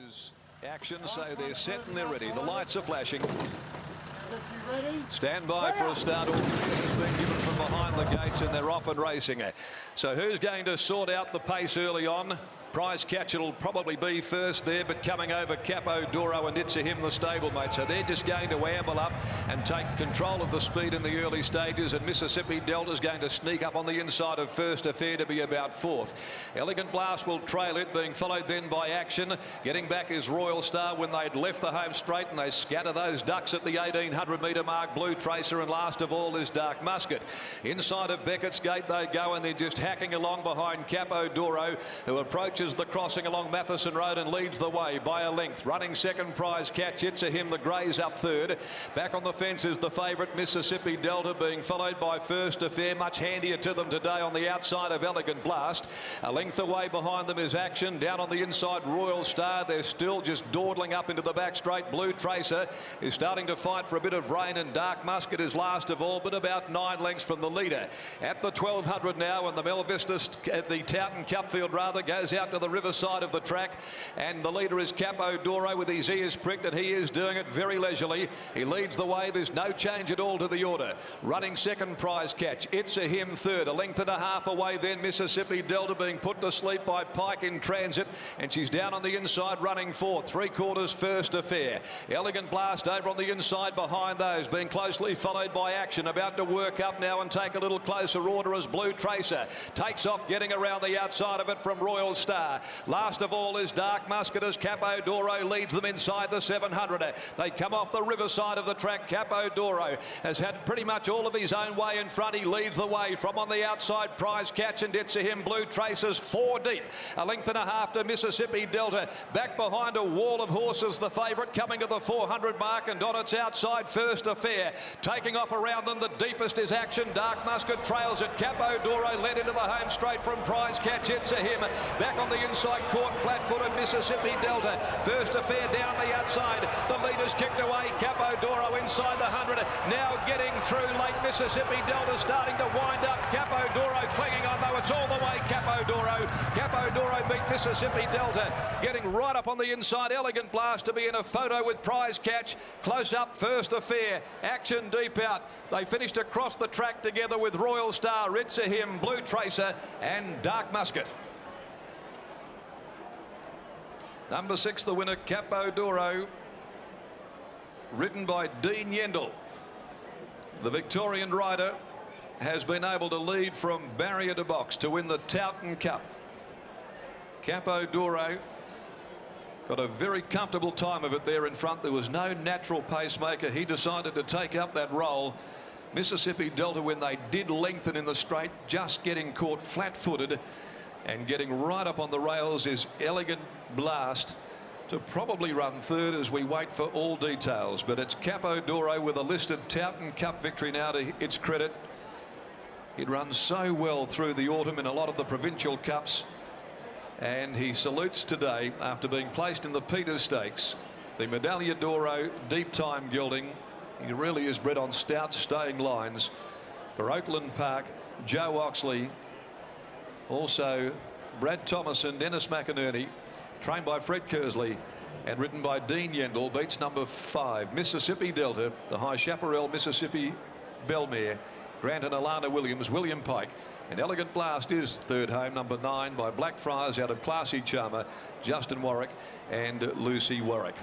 is action, so they're set and they're ready. The lights are flashing. Stand by for a start. All has been given from behind the gates and they're off and racing. So who's going to sort out the pace early on? Prize Catch will probably be first there, but coming over Capo Doro and It's a Him, the stablemate. So they're just going to amble up and take control of the speed in the early stages, and Mississippi Delta is going to sneak up on the inside of First Affair to be about fourth. Elegant Blast will trail it, being followed then by Action. Getting back is Royal Star when they'd left the home straight, and they scatter those ducks at the 1800 metre mark. Blue Tracer, and last of all is Dark Musket. Inside of Beckett's Gate they go, and they're just hacking along behind Capo Doro, who approaches the crossing along Matheson Road and leads the way by a length. Running second, Prize Catch. It's a Him, the Greys up third. Back on the fence is the favourite Mississippi Delta, being followed by First Affair. Much handier to them today on the outside of Elegant Blast. A length away behind them is Action. Down on the inside, Royal Star. They're still just dawdling up into the back straight. Blue Tracer is starting to fight for a bit of rain, and Dark Musket is last of all, but about 9 lengths from the leader. At the 1200 now, and the Mel Vista at the Towton Cupfield rather goes out to the river side of the track, and the leader is Capo Doro with his ears pricked, and he is doing it very leisurely. He leads the way. There's no change at all to the order. Running second, Prize Catch. It's a Him third. A length and a half away then Mississippi Delta, being put to sleep by Pike in Transit, and she's down on the inside running fourth. 3/4 First Affair. Elegant Blast over on the inside behind those, being closely followed by Action, about to work up now and take a little closer order as Blue Tracer takes off, getting around the outside of it from Royal Star. Last of all is Dark Musket as Capo Doro leads them inside the 700. They come off the riverside of the track. Capo Doro has had pretty much all of his own way in front. He leads the way from on the outside. Prize Catch and It's a Him. Blue Tracers 4 deep. A length and a half to Mississippi Delta. Back behind a wall of horses, the favourite coming to the 400 mark, and on its outside First Affair. Taking off around them, the deepest is Action. Dark Musket trails it. Capo Doro led into the home straight from Prize Catch. It's a Him. Back on the inside, caught flat-footed Mississippi Delta. First Affair down the outside. The leader's kicked away. Capo Doro inside the 100. Now getting through late. Mississippi Delta starting to wind up. Capo Doro clinging on, though. It's all the way Capo Doro. Capo Doro beat Mississippi Delta. Getting right up on the inside. Elegant Blast to be in a photo with Prize Catch. Close up First Affair. Action deep out. They finished across the track together with Royal Star. It's a Him, Blue Tracer and Dark Musket. Number 6, the winner, Capo Doro, ridden by Dean Yendall. The Victorian rider has been able to lead from barrier to box to win the Towton Cup. Capo Doro got a very comfortable time of it there in front. There was no natural pacemaker. He decided to take up that role. Mississippi Delta, when they did lengthen in the straight, just getting caught flat-footed. And getting right up on the rails is Elegant Blast to probably run third as we wait for all details. But it's Capo Doro with a listed Towton Cup victory now to its credit. He'd run so well through the autumn in a lot of the provincial cups, and he salutes today after being placed in the Peters Stakes. The Medaglia d'Oro deep time gelding. He really is bred on stout staying lines. For Oakland Park, Joe Oxley, also Brad Thomason, Dennis McInerney, trained by Fred Kersley and ridden by Dean Yendall, beats number 5, Mississippi Delta, the High Chaparral Mississippi Bellmare, Grant and Alana Williams, William Pike. And Elegant Blast is third home, number 9, by Blackfriars out of Classy Charmer, Justin Warwick and Lucy Warwick.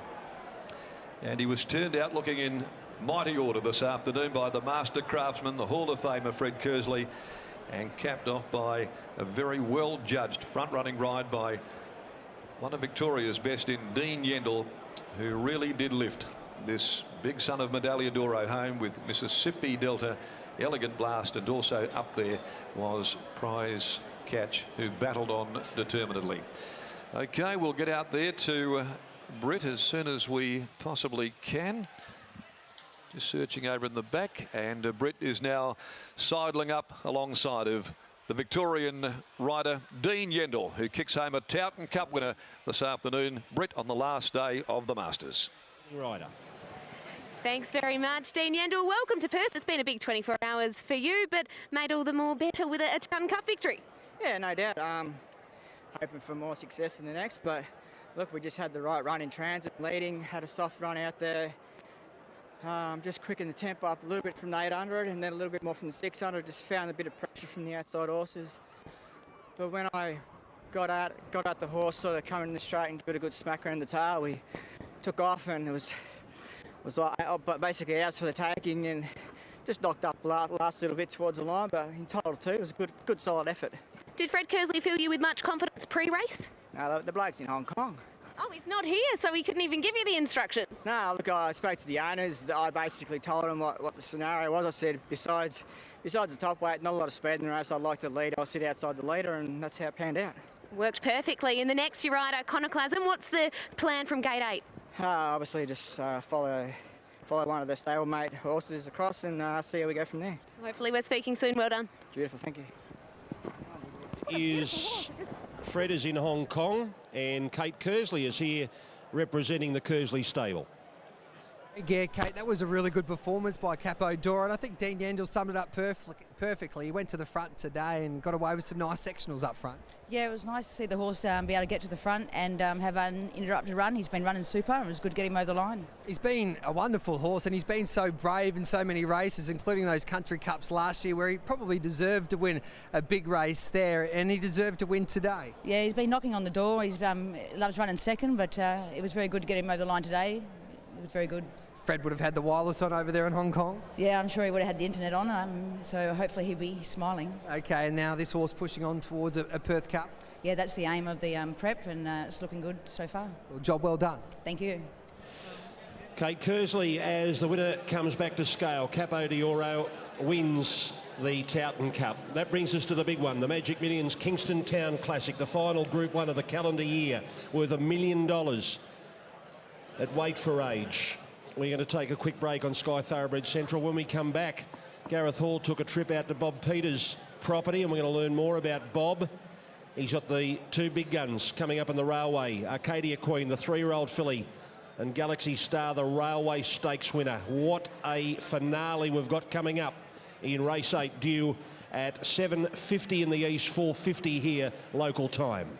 And he was turned out looking in mighty order this afternoon by the Master Craftsman, the Hall of Famer Fred Kersley, and capped off by a very well judged front running ride by one of Victoria's best in Dean Yendall, who really did lift this big son of Medaglia d'Oro home with Mississippi Delta, Elegant Blast, and also up there was Prize Catch, who battled on determinedly. Okay, we'll get out there to Britt as soon as we possibly can. Just searching over in the back, and Britt is now sidling up alongside of the Victorian rider Dean Yendall, who kicks home a Towton Cup winner this afternoon. Britt on the last day of the Masters. Rider. Thanks very much, Dean Yendall. Welcome to Perth. It's been a big 24 hours for you, but made all the more better with a Towton Cup victory. Yeah, no doubt. Hoping for more success in the next, but Look, we just had the right run in transit, leading, had a soft run out there. Just quickened the tempo up a little bit from the 800 and then a little bit more from the 600. Just found a bit of pressure from the outside horses. But when I got out the horse sort of coming in the straight and did a good smack around the tail, we took off and it was like, but basically ours for the taking and just knocked up last little bit towards the line, but entitled to. It was a good solid effort. Did Fred Kersley fill you with much confidence pre-race? No, the bloke's in Hong Kong. Oh, he's not here, so he couldn't even give you the instructions. No, look, I spoke to the owners. I basically told them what the scenario was. I said, besides the top weight, not a lot of speed in the race, I'd like to lead. I'll sit outside the leader, and that's how it panned out. Worked perfectly. In the next you ride Iconoclasm, what's the plan from gate 8? Obviously, just follow one of the stablemate horses across and see how we go from there. Hopefully we're speaking soon. Well done. Beautiful, thank you. Fred is in Hong Kong and Kate Kersley is here representing the Kersley stable. Yeah, Kate, that was a really good performance by Capo D'Oro, and I think Dean Yandel summed it up perfectly. He went to the front today and got away with some nice sectionals up front. Yeah, it was nice to see the horse be able to get to the front and have an uninterrupted run. He's been running super. It was good to get him over the line. He's been a wonderful horse and he's been so brave in so many races, including those country cups last year where he probably deserved to win a big race there, and he deserved to win today. Yeah, he's been knocking on the door. He loves running second, but it was very good to get him over the line today. It was very good. Fred would have had the wireless on over there in Hong Kong. Yeah, I'm sure he would have had the internet on, so hopefully he'll be smiling. Okay, and now this horse pushing on towards a Perth Cup. Yeah, that's the aim of the prep, and it's looking good so far. Well, job well done. Thank you. Kate Kersley as the winner comes back to scale. Capo D'Oro wins the Towton Cup. That brings us to the big one, the Magic Millions Kingston Town Classic, the final Group 1 of the calendar year, worth $1 million at weight for age. We're going to take a quick break on Sky Thoroughbred Central. When we come back, Gareth Hall took a trip out to Bob Peters' property and we're going to learn more about Bob. He's got the two big guns coming up in the railway. Arcadia Queen, the 3-year-old filly, and Galaxy Star, the Railway Stakes winner. What a finale we've got coming up in race 8, due at 7:50 in the east, 4:50 here local time.